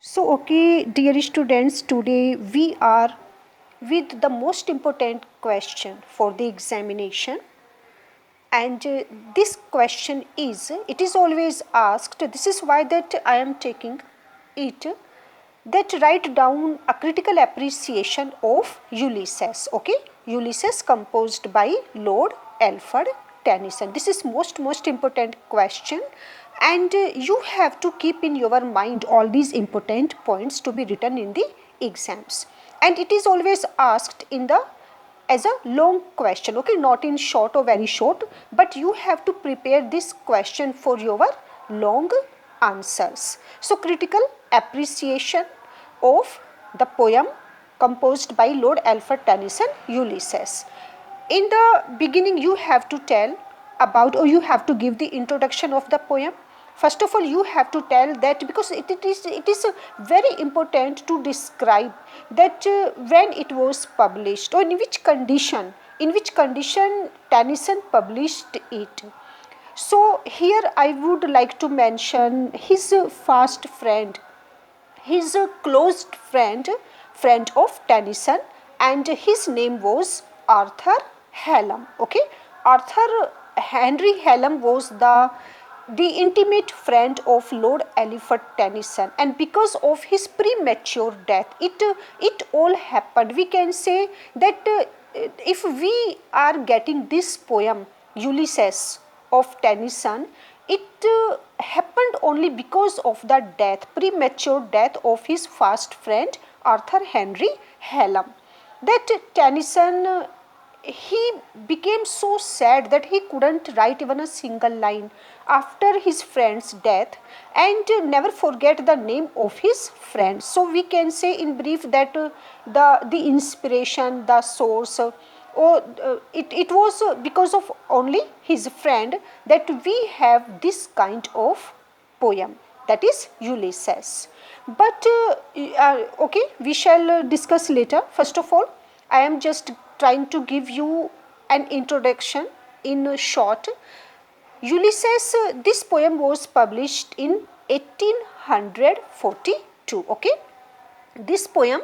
So, okay, dear students, today we are with the most important question for the examination. And this question is, it is always asked, this is why that I am taking it, that write down a critical appreciation of Ulysses, okay? Ulysses composed by Lord Alfred Tennyson. This is most important question, and you have to keep in your mind all these important points to be written in the exams. And it is always asked in the as a long question, okay, not in short or very short, but you have to prepare this question for your long answers. So, critical appreciation of the poem composed by Lord Alfred Tennyson, Ulysses. In the beginning, you have to tell about, or you have to give the introduction of the poem. First of all, you have to tell that, because it is very important to describe that when it was published, or in which condition Tennyson published it. So here I would like to mention his fast friend, his close friend of Tennyson, and his name was Arthur Hallam. Okay, Arthur Henry Hallam was the intimate friend of Lord Alfred Tennyson, and because of his premature death, it all happened. We can say that if we are getting this poem Ulysses of Tennyson, it happened only because of the premature death of his fast friend Arthur Henry Hallam. That Tennyson, he became so sad that he couldn't write even a single line after his friend's death, and never forget the name of his friend. So we can say in brief that the inspiration, the source, it was because of only his friend that we have this kind of poem, that is Ulysses. But okay, we shall discuss later. First of all, I am just trying to give you an introduction in short. Ulysses, this poem was published in 1842. Okay, this poem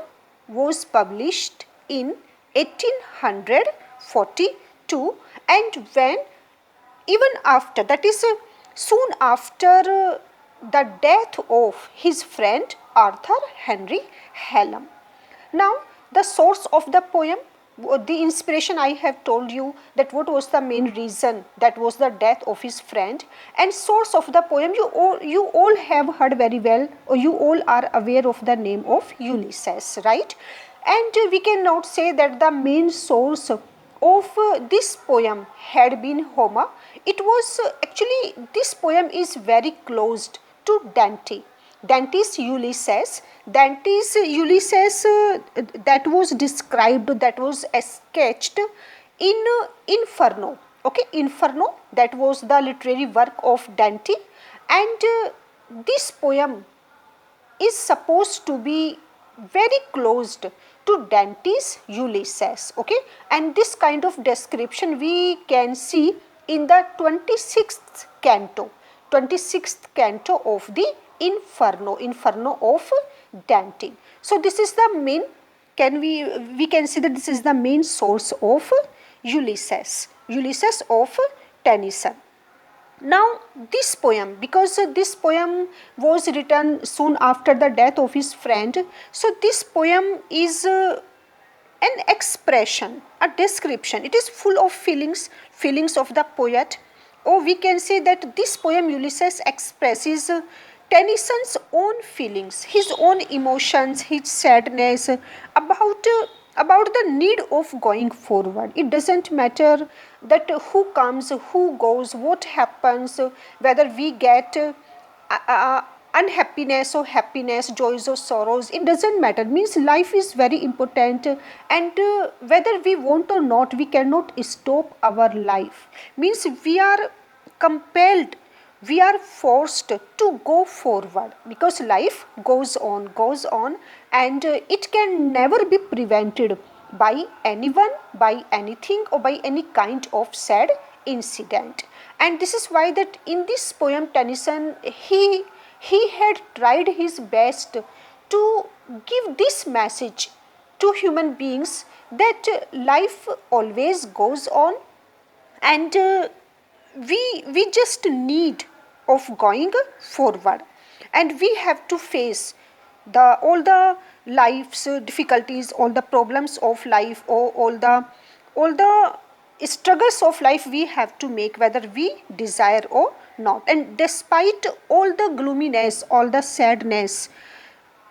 was published in 1842, and when even after, that is soon after the death of his friend Arthur Henry Hallam. Now, the source of the poem, the inspiration, I have told you that what was the main reason, that was the death of his friend. And source of the poem, you all have heard very well, or you all are aware of the name of Ulysses, right? And we cannot say that the main source of this poem had been Homer. It was actually, this poem is very close to Dante. Dante's Ulysses, that was described, that was sketched in Inferno. Okay, Inferno, that was the literary work of Dante, and this poem is supposed to be very close to Dante's Ulysses. Okay, and this kind of description we can see in the 26th canto, of the Inferno of Dante. So this is the main, we can see that this is the main source of Ulysses of Tennyson. Now this poem, because this poem was written soon after the death of his friend, so this poem is an expression, a description. It is full of feelings of the poet. Or we can say that this poem Ulysses expresses Tennyson's own feelings, his own emotions, his sadness about the need of going forward. It doesn't matter that who comes, who goes, what happens, whether we get unhappiness or happiness, joys or sorrows. It doesn't matter. Means life is very important, and whether we want or not, we cannot stop our life. Means we are compelled, we are forced to go forward, because life goes on, and it can never be prevented by anyone, by anything, or by any kind of sad incident. And this is why that in this poem Tennyson, he he had tried his best to give this message to human beings that life always goes on, and we just need of going forward, and we have to face the all the life's difficulties, all the problems of life, or all the struggles of life we have to make, whether we desire or not. And despite all the gloominess, all the sadness,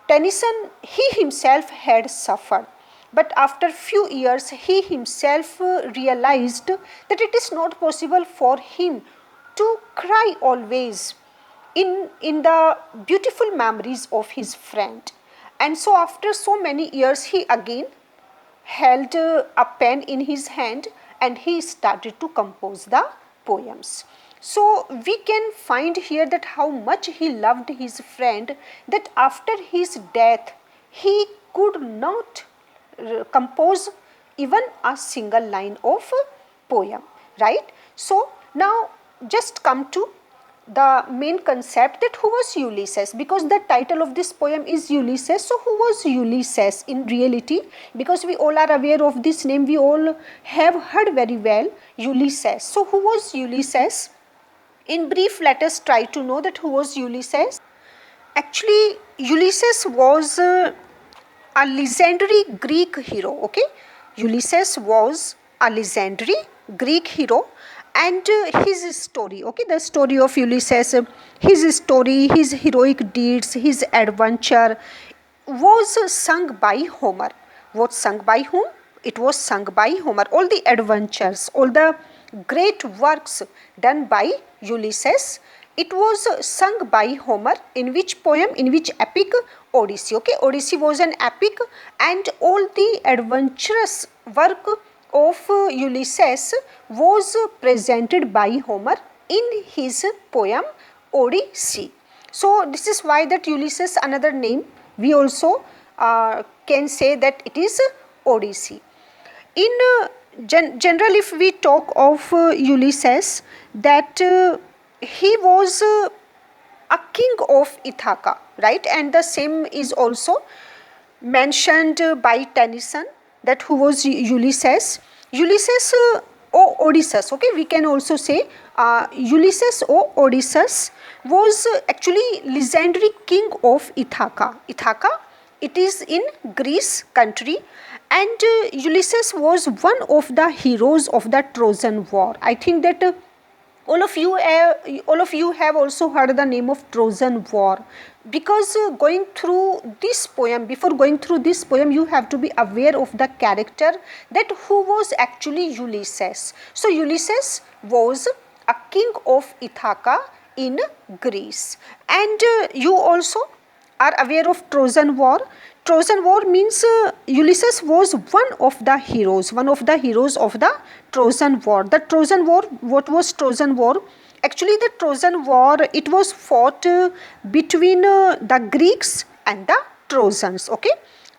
Tennyson, he himself had suffered. But after few years, he himself realized that it is not possible for him to cry always in the beautiful memories of his friend. And so after so many years, he again held a pen in his hand and he started to compose the poems. So we can find here that how much he loved his friend, that after his death he could not compose even a single line of poem, right? So now just come to the main concept, that who was Ulysses, because the title of this poem is Ulysses. So who was Ulysses in reality? Because we all are aware of this name, we all have heard very well Ulysses. So who was Ulysses? In brief, let us try to know that who was Ulysses. Actually, Ulysses was a legendary Greek hero, okay? Ulysses was a legendary Greek hero, and his story, okay, the story of Ulysses, his story, his heroic deeds, his adventure was sung by Homer. Was sung by whom? It was sung by Homer. All the adventures, all the great works done by Ulysses, it was sung by Homer. In which poem? In which epic? Odyssey. Okay, Odyssey was an epic, and all the adventurous work of Ulysses was presented by Homer in his poem Odyssey. So this is why that Ulysses, another name, we also can say that it is Odyssey. In general, if we talk of Ulysses, that he was a king of Ithaca, right? And the same is also mentioned by Tennyson, that who was Ulysses. Ulysses or Odysseus, okay, we can also say Ulysses or Odysseus was actually legendary king of Ithaca. Ithaca, it is in Greece country, and Ulysses was one of the heroes of the Trojan War. I think that all of you have also heard the name of Trojan War, because going through this poem, before going through this poem, you have to be aware of the character, that who was actually Ulysses. So Ulysses was a king of Ithaca in Greece, and you also are aware of Trojan War. Trojan War means Ulysses was one of the heroes of the Trojan War. The Trojan War, what was Trojan War? Actually, the Trojan War, it was fought between the Greeks and the Trojans, okay?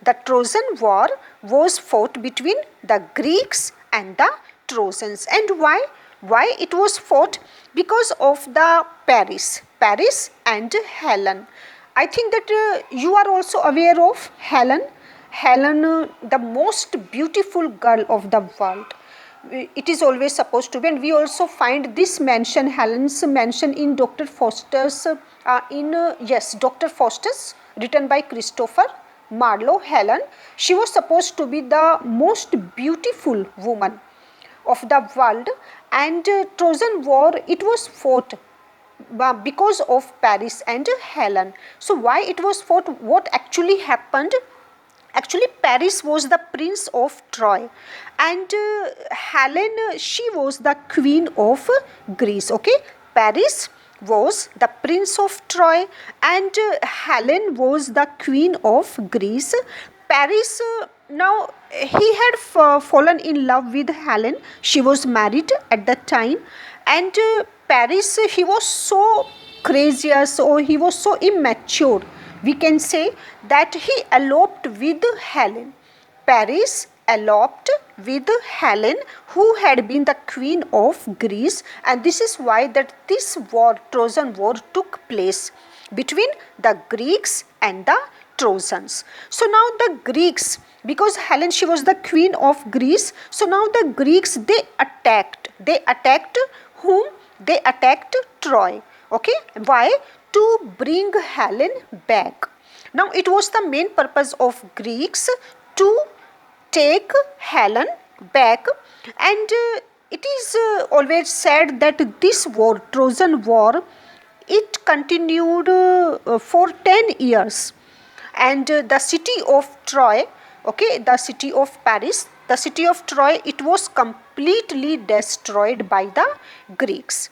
The Trojan War was fought between the Greeks and the Trojans. And why? Why it was fought? Because of the Paris and Helen. I think that you are also aware of Helen. Helen, the most beautiful girl of the world. It is always supposed to be, and we also find this mention, Helen's mention, in Dr. Faustus, Dr. Faustus, written by Christopher Marlowe. Helen, she was supposed to be the most beautiful woman of the world, and Trojan War, it was fought because of Paris and Helen. So why it was fought? What actually happened? Actually, Paris was the prince of Troy, and Helen, she was the queen of Greece, okay? Paris was the prince of Troy, and Helen was the queen of Greece. Paris, now he had fallen in love with Helen. She was married at that time, and Paris, he was so crazious, or he was so immature, we can say, that he eloped with Helen. Paris eloped with Helen, who had been the queen of Greece, and this is why that this war, Trojan War, took place. between the Greeks and the Trojans. So now the Greeks, because Helen, she was the queen of Greece, so now the Greeks, they attacked whom? They attacked Troy. Okay, why? To bring Helen back. Now it was the main purpose of Greeks to take Helen back, and it is always said that this war, Trojan War, it continued for 10 years, and the city of Troy, okay, the city of Paris, the city of Troy, it was completely destroyed by the Greeks.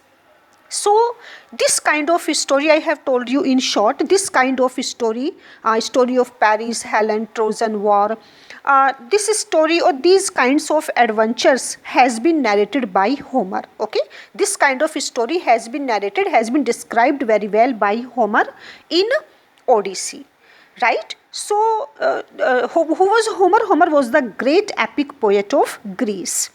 So this kind of story I have told you in short, this kind of story, story of Paris, Helen, Trojan War, this story or these kinds of adventures has been narrated by Homer. Okay, this kind of story has been narrated, has been described very well by Homer in Odyssey, right? So who was Homer? Homer was the great epic poet of Greece,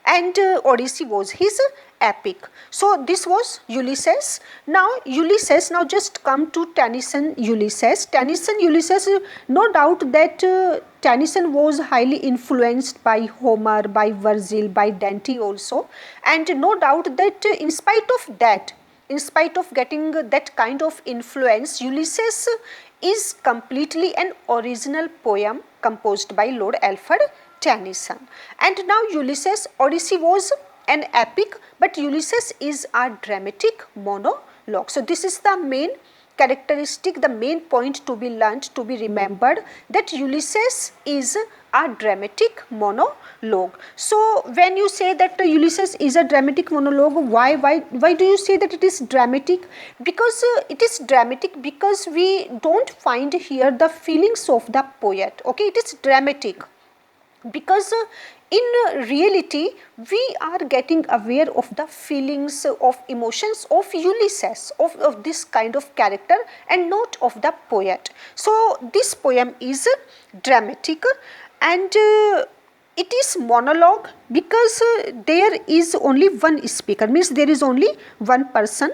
and Odyssey was his epic. So this was Ulysses. Now Ulysses, now just come to Tennyson Ulysses. Tennyson Ulysses, no doubt that Tennyson was highly influenced by Homer, by Virgil, by Dante also, and no doubt that in spite of that, in spite of getting that kind of influence, Ulysses is completely an original poem composed by Lord Alfred Tennyson. And now Ulysses, Odyssey was an epic, but Ulysses is a dramatic monologue. So this is the main characteristic, the main point to be learnt, to be remembered, that Ulysses is a dramatic monologue. So when you say that Ulysses is a dramatic monologue, why do you say that it is dramatic? Because it is dramatic because we don't find here the feelings of the poet. Okay, it is dramatic because in reality we are getting aware of the feelings, of emotions of Ulysses, of this kind of character, and not of the poet. So this poem is dramatic, and it is monologue because there is only one speaker, means there is only one person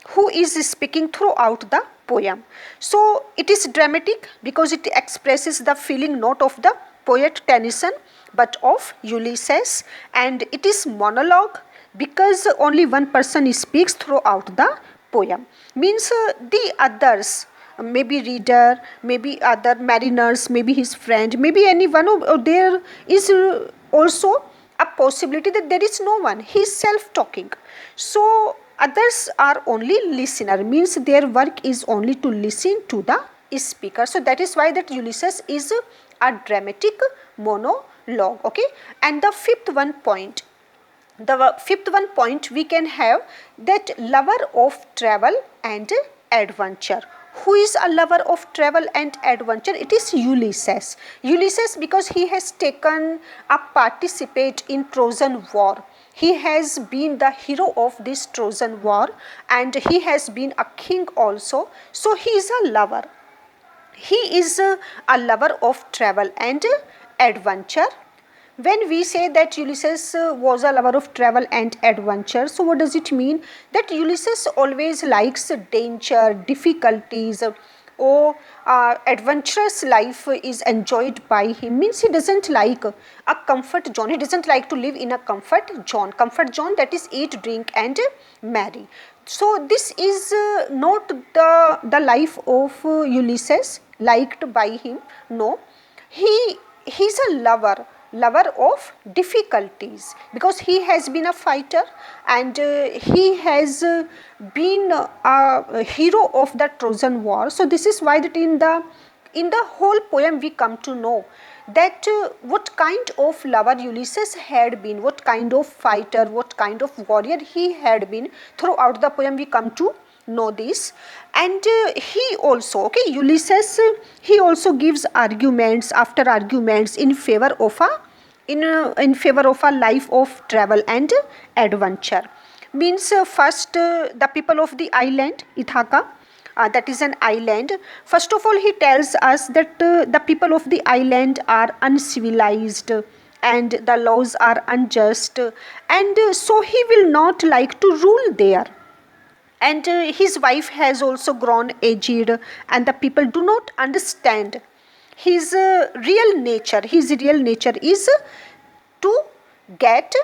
who is speaking throughout the poem. So it is dramatic because it expresses the feeling not of the poet Tennyson but of Ulysses, and it is monologue because only one person speaks throughout the poem, means the others, maybe reader, maybe other mariners, maybe his friend, maybe anyone, or there is also a possibility that there is no one, he is self-talking. So others are only listener, means their work is only to listen to the speaker. So that is why that Ulysses is a dramatic monologue. Okay, and the fifth one point we can have that lover of travel and adventure. Who is a lover of travel and adventure? It is Ulysses. Ulysses, because he has taken a participate in Trojan War. He has been the hero of this Trojan War, and he has been a king also. So he is a lover. He is a lover of travel and adventure. When we say that Ulysses was a lover of travel and adventure, so what does it mean? That Ulysses always likes danger, difficulties, or adventurous life is enjoyed by him, means he doesn't like a comfort zone, he doesn't like to live in a comfort zone, that is eat, drink and marry. So this is not the life of Ulysses liked by him. No, he is a lover of difficulties, because he has been a fighter, and he has been a hero of the Trojan War. So this is why that in the whole poem we come to know that what kind of lover Ulysses had been, what kind of fighter, what kind of warrior he had been. Throughout the poem we come to know this. And he also, okay, Ulysses, he also gives arguments after arguments in favor of a life of travel and adventure. Means first the people of the island Ithaca, that is an island. First of all, he tells us that the people of the island are uncivilized and the laws are unjust, and so he will not like to rule there. and his wife has also grown aged, and the people do not understand his real nature. His real nature is to get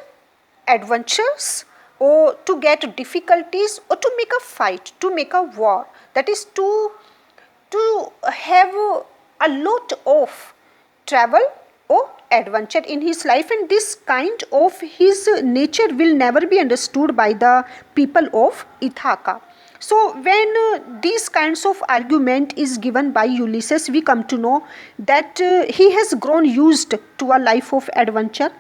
adventures, or to get difficulties, or to make a fight, to make a war, that is to have a lot of travel or adventure in his life, and this kind of his nature will never be understood by the people of Ithaca. So when these kinds of argument is given by Ulysses, we come to know that he has grown used to a life of adventure,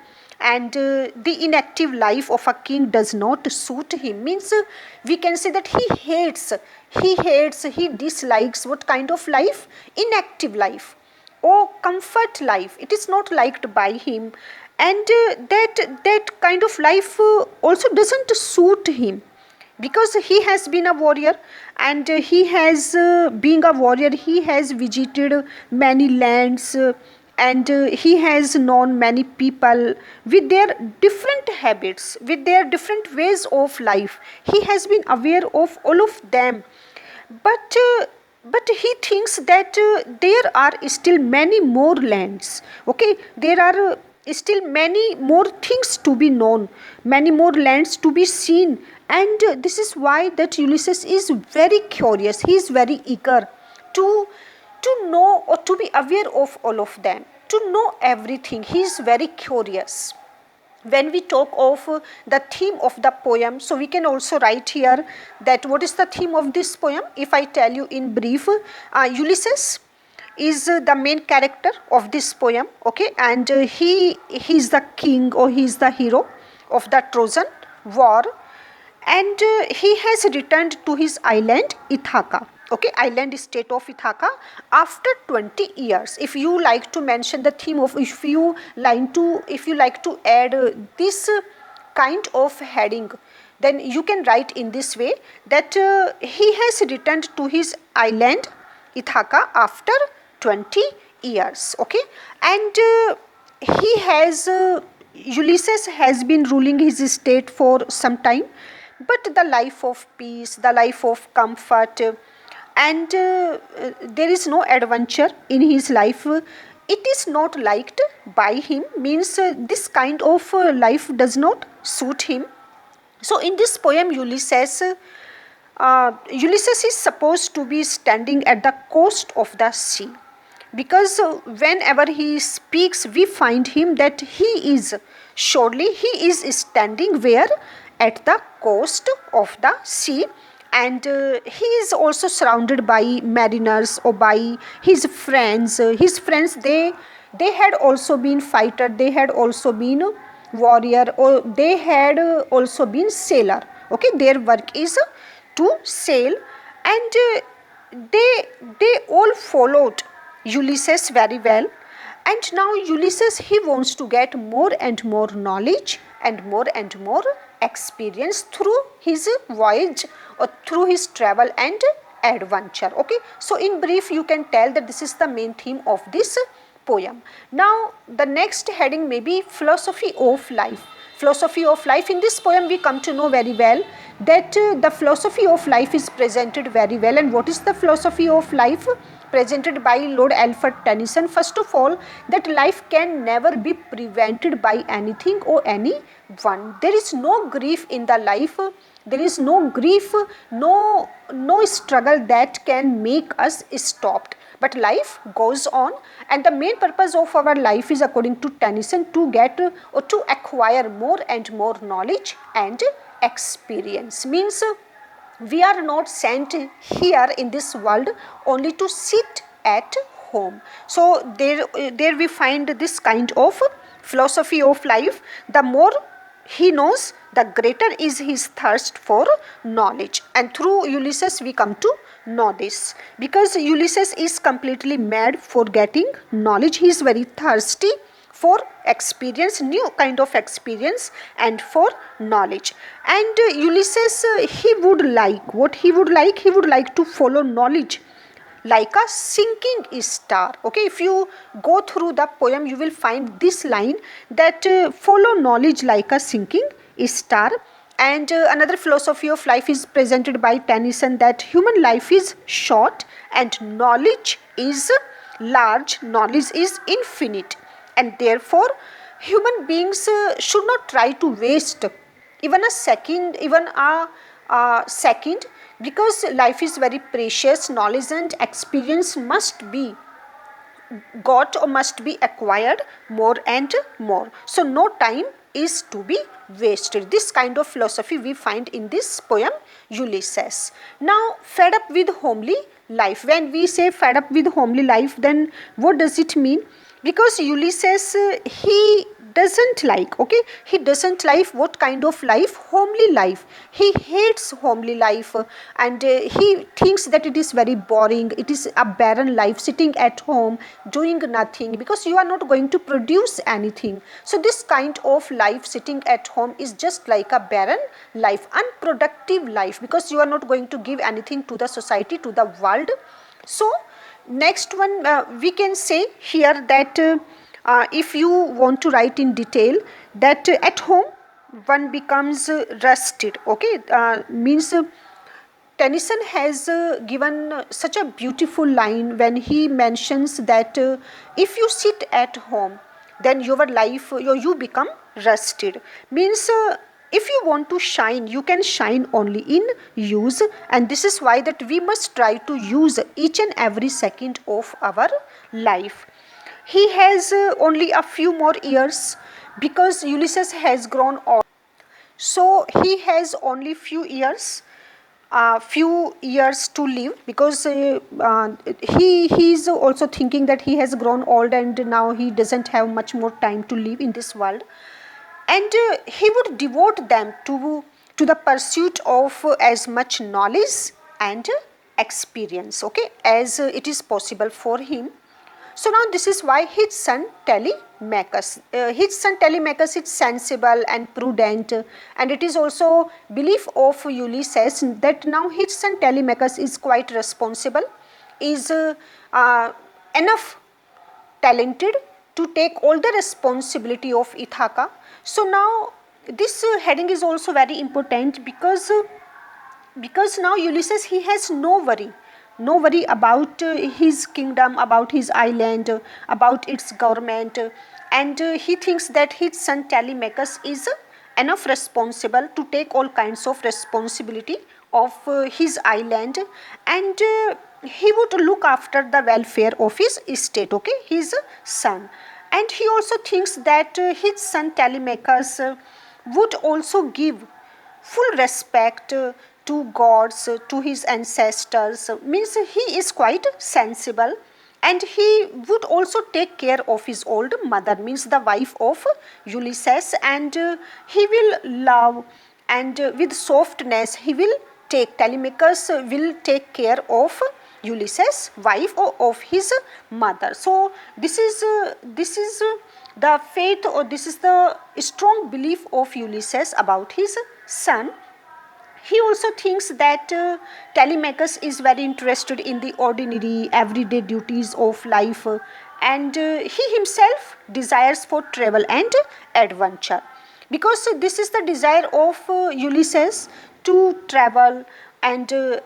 and the inactive life of a king does not suit him. Means we can say that he dislikes what kind of life? Inactive life or comfort life. It is not liked by him, and that kind of life also doesn't suit him, because he has been a warrior, and he has being a warrior, he has visited many lands, and he has known many people with their different habits, with their different ways of life. He has been aware of all of them, but he thinks that there are still many more lands. Okay, there are still many more things to be known, many more lands to be seen, and this is why that Ulysses is very curious. He is very eager to know, or to be aware of all of them, to know everything. He is very curious. When we talk of the theme of the poem, so we can also write here that what is the theme of this poem. If I tell you in brief, Ulysses is the main character of this poem, okay, and he is the king, or he is the hero of the Trojan War, and he has returned to his island Ithaca, okay, island state of Ithaca, after 20 years. If you like to mention the theme of, if you like to add this kind of heading, then you can write in this way that he has returned to his island Ithaca after 20 years, okay, and Ulysses has been ruling his state for some time, but the life of peace, the life of comfort, and there is no adventure in his life, it is not liked by him. Means this kind of life does not suit him. So in this poem, Ulysses is supposed to be standing at the coast of the sea, because whenever he speaks, we find him that he is standing where? At the coast of the sea, and he is also surrounded by mariners, or by his friends. They had also been fighter, they had also been warrior, or they had also been sailor. Okay, their work is to sail, and they all followed Ulysses very well. And now Ulysses, he wants to get more and more knowledge and more experience through his voyage, or through his travel and adventure. Okay, so in brief you can tell that this is the main theme of this poem. Now the next heading may be philosophy of life. Philosophy of life, in this poem we come to know very well that the philosophy of life is presented very well. And what is the philosophy of life presented by Lord Alfred Tennyson? First of all, that life can never be prevented by anything or anyone. There is no grief in the life, there is no grief, no struggle that can make us stopped, but life goes on. And the main purpose of our life is, according to Tennyson, to get or to acquire more and more knowledge and experience. Means we are not sent here in this world only to sit at home. So there we find this kind of philosophy of life. The more he knows, the greater is his thirst for knowledge. And through Ulysses we come to know this, because Ulysses is completely mad for getting knowledge. He is very thirsty for experience, new kind of experience, and for knowledge. And Ulysses, he would like to follow knowledge like a sinking star. Okay, if you go through the poem, you will find this line that follow knowledge like a sinking star. And another philosophy of life is presented by Tennyson, that human life is short and knowledge is large, knowledge is infinite, and therefore human beings should not try to waste even a second, second, because life is very precious. Knowledge and experience must be got or must be acquired more and more. So no time is to be wasted. This kind of philosophy we find in this poem Ulysses. Now, fed up with homely life. When we say fed up with homely life, then what does it mean? Because Ulysses, he doesn't like, okay, he doesn't like what kind of life? Homely life. He hates homely life, and he thinks that it is very boring, it is a barren life, sitting at home doing nothing, because you are not going to produce anything. So this kind of life, sitting at home, is just like a barren life, unproductive life, because you are not going to give anything to the society, to the world. So next one, we can say here that if you want to write in detail, that at home one becomes rusted, okay, means Tennyson has given such a beautiful line when he mentions that if you sit at home, then your life, you become rusted. Means if you want to shine, you can shine only in use, and this is why that we must try to use each and every second of our life. He has only a few more years, because Ulysses has grown old. So he has only few years to live, because he is also thinking that he has grown old and now he doesn't have much more time to live in this world, and he would devote them to the pursuit of as much knowledge and experience, okay, as it is possible for him. So now this is why his son Telemachus is sensible and prudent, and it is also belief of Ulysses that now his son Telemachus is quite responsible, is enough talented to take all the responsibility of Ithaca. So now this heading is also very important, because now Ulysses, he has no worry about his kingdom, about his island, about its government, and he thinks that his son Telemachus is enough responsible to take all kinds of responsibility of his island, and he would look after the welfare of his estate, okay, his son. And he also thinks that his son Telemachus would also give full respect to gods, to his ancestors, means he is quite sensible, and he would also take care of his old mother, means the wife of Ulysses, and he will love, and with softness he will Telemachus will take care of Ulysses' wife or of his mother. So this is the faith, or this is the strong belief of Ulysses about his son. He also thinks that Telemachus is very interested in the ordinary everyday duties of life, and he himself desires for travel and adventure, because this is the desire of Ulysses to travel and to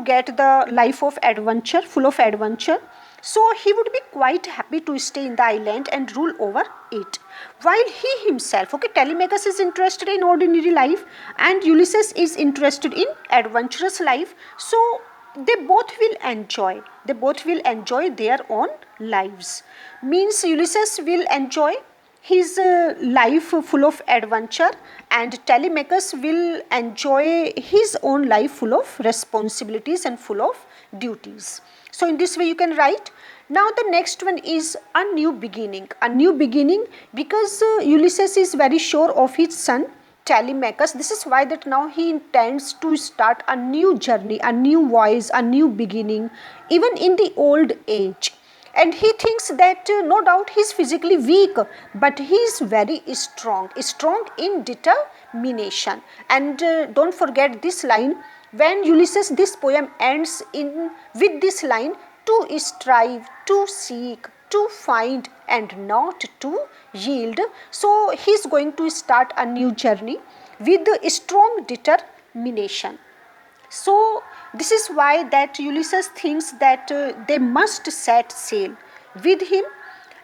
get the life of adventure, full of adventure. So he would be quite happy to stay in the island and rule over it, while he himself, okay, Telemachus is interested in ordinary life and Ulysses is interested in adventurous life. So they both will enjoy their own lives. Means Ulysses will enjoy his life full of adventure, and Telemachus will enjoy his own life full of responsibilities and full of duties. So in this way you can write. Now the next one is a new beginning, because Ulysses is very sure of his son Telemachus. This is why that now he intends to start a new journey, a new voyage, a new beginning, even in the old age. And he thinks that no doubt he is physically weak, but he is very strong in determination. And don't forget this line, when Ulysses, this poem ends in with this line, to strive, to seek, to find, and not to yield. So he is going to start a new journey. with strong determination. So this is why that Ulysses thinks that they must set sail with him,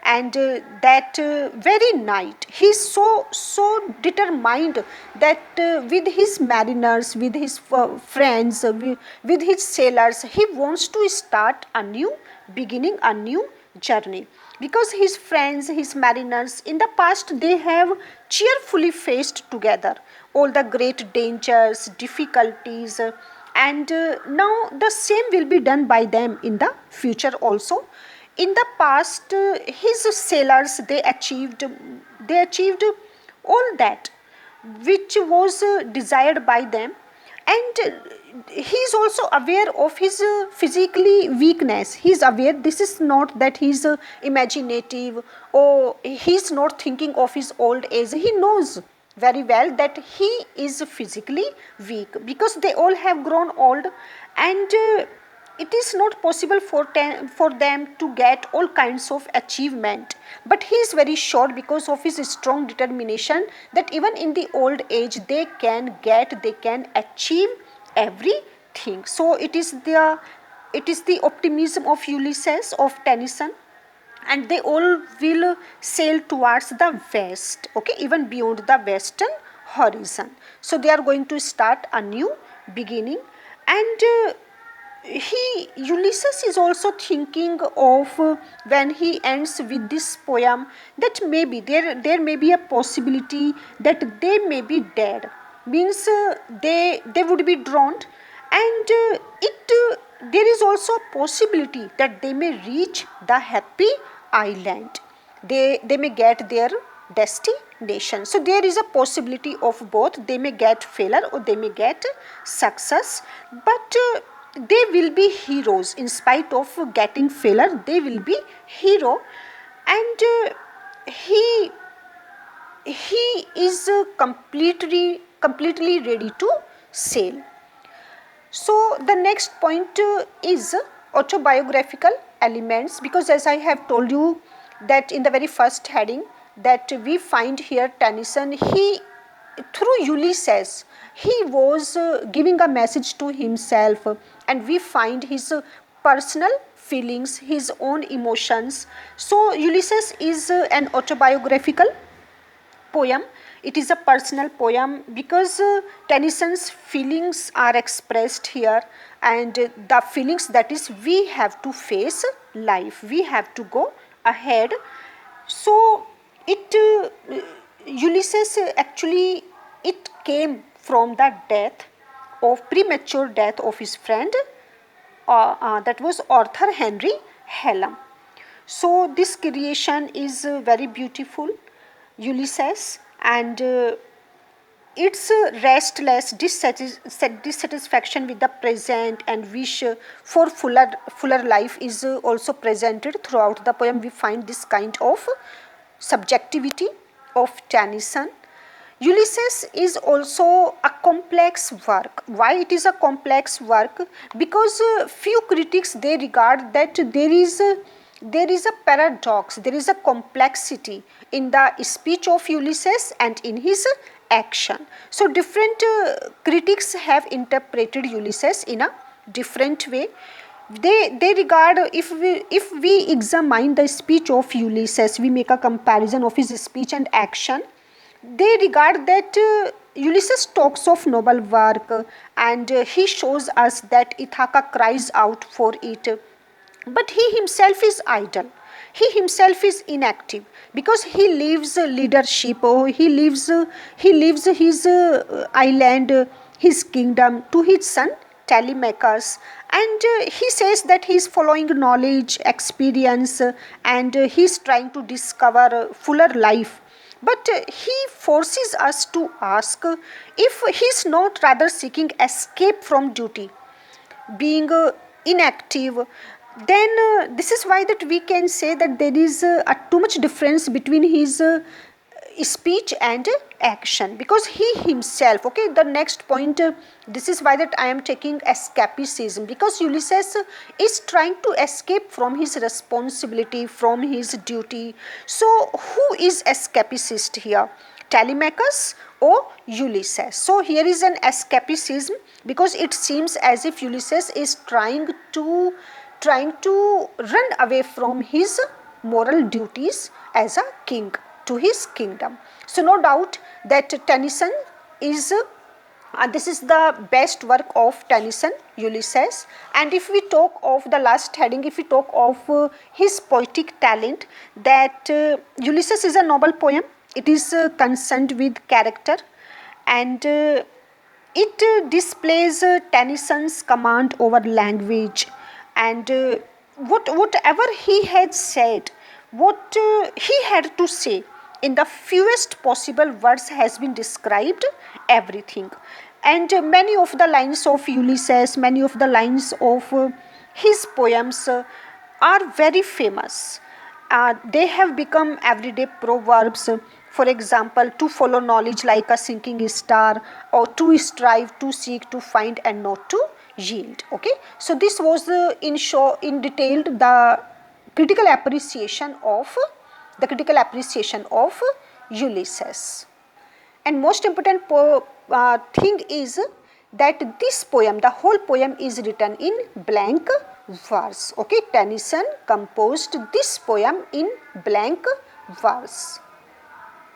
and that very night he is so determined that with his mariners, with his friends, with his sailors, he wants to start a new beginning, a new journey, because his friends, his mariners in the past, they have cheerfully faced together all the great dangers, difficulties, and now the same will be done by them in the future also. In the past, his sailors, they achieved all that which was desired by them, and he is also aware of his physically weakness. He is aware, this is not that he is imaginative, or he is not thinking of his old age. He knows very well that he is physically weak, because they all have grown old, and it is not possible for them to get all kinds of achievement. But he is very sure, because of his strong determination, that even in the old age they can achieve everything. So it is the optimism of Ulysses, of Tennyson, and they all will sail towards the west, okay, even beyond the western horizon. So they are going to start a new beginning, and Ulysses is also thinking of, when he ends with this poem, that maybe there may be a possibility that they may be dead, means they would be drowned, and there is also a possibility that they may reach the happy island. They may get their destination. So there is a possibility of both. They may get failure or they may get success, but they will be heroes in spite of getting failure. They will be hero, and he is completely ready to sail. So the next point is autobiographical elements, because as I have told you that in the very first heading, that we find here Tennyson, he, through Ulysses, he was giving a message to himself, and we find his personal feelings, his own emotions. So Ulysses is an autobiographical poem. It is a personal poem, because Tennyson's feelings are expressed here, and the feelings, that is, we have to face life, we have to go ahead. So Ulysses actually, it came from the premature death of his friend, that was Arthur Henry Hallam. So this creation is very beautiful, Ulysses, and its restless dissatisfaction with the present and wish for fuller life is also presented throughout the poem. We find this kind of subjectivity of Tennyson. Ulysses is also a complex work. Why it is a complex work? Because few critics, they regard that there is a paradox, there is a complexity in the speech of Ulysses and in his action. So different critics have interpreted Ulysses in a different way. They regard, if we examine the speech of Ulysses, we make a comparison of his speech and action, they regard that Ulysses talks of noble work, and he shows us that Ithaca cries out for it, but he himself is idle, he himself is inactive, because he leaves leadership, or he leaves his island, his kingdom, to his son Telemachus, and he says that he is following knowledge, experience, and he is trying to discover fuller life. But he forces us to ask if he is not rather seeking escape from duty, being inactive. Then this is why that we can say that there is a too much difference between his speech and action, because he himself, okay, the next point, this is why that I am taking escapism, because Ulysses is trying to escape from his responsibility, from his duty. So who is escapist here? Telemachus or Ulysses. So here is an escapism, because it seems as if Ulysses is trying to run away from his moral duties as a king to his kingdom. So no doubt that Tennyson is this is the best work of Tennyson, Ulysses. And if we talk of the last heading, if we talk of his poetic talent, that Ulysses is a noble poem. It is concerned with character, and it displays Tennyson's command over language, and whatever he had said, what he had to say in the fewest possible words has been described everything. And many of the lines of Ulysses, many of the lines of his poems are very famous. They have become everyday proverbs. For example, to follow knowledge like a sinking star, or to strive, to seek, to find, and not to yield. Okay, so this was in detailed the critical appreciation of Ulysses. And most important thing is that this poem, the whole poem, is written in blank verse. Okay, Tennyson composed this poem in blank verse.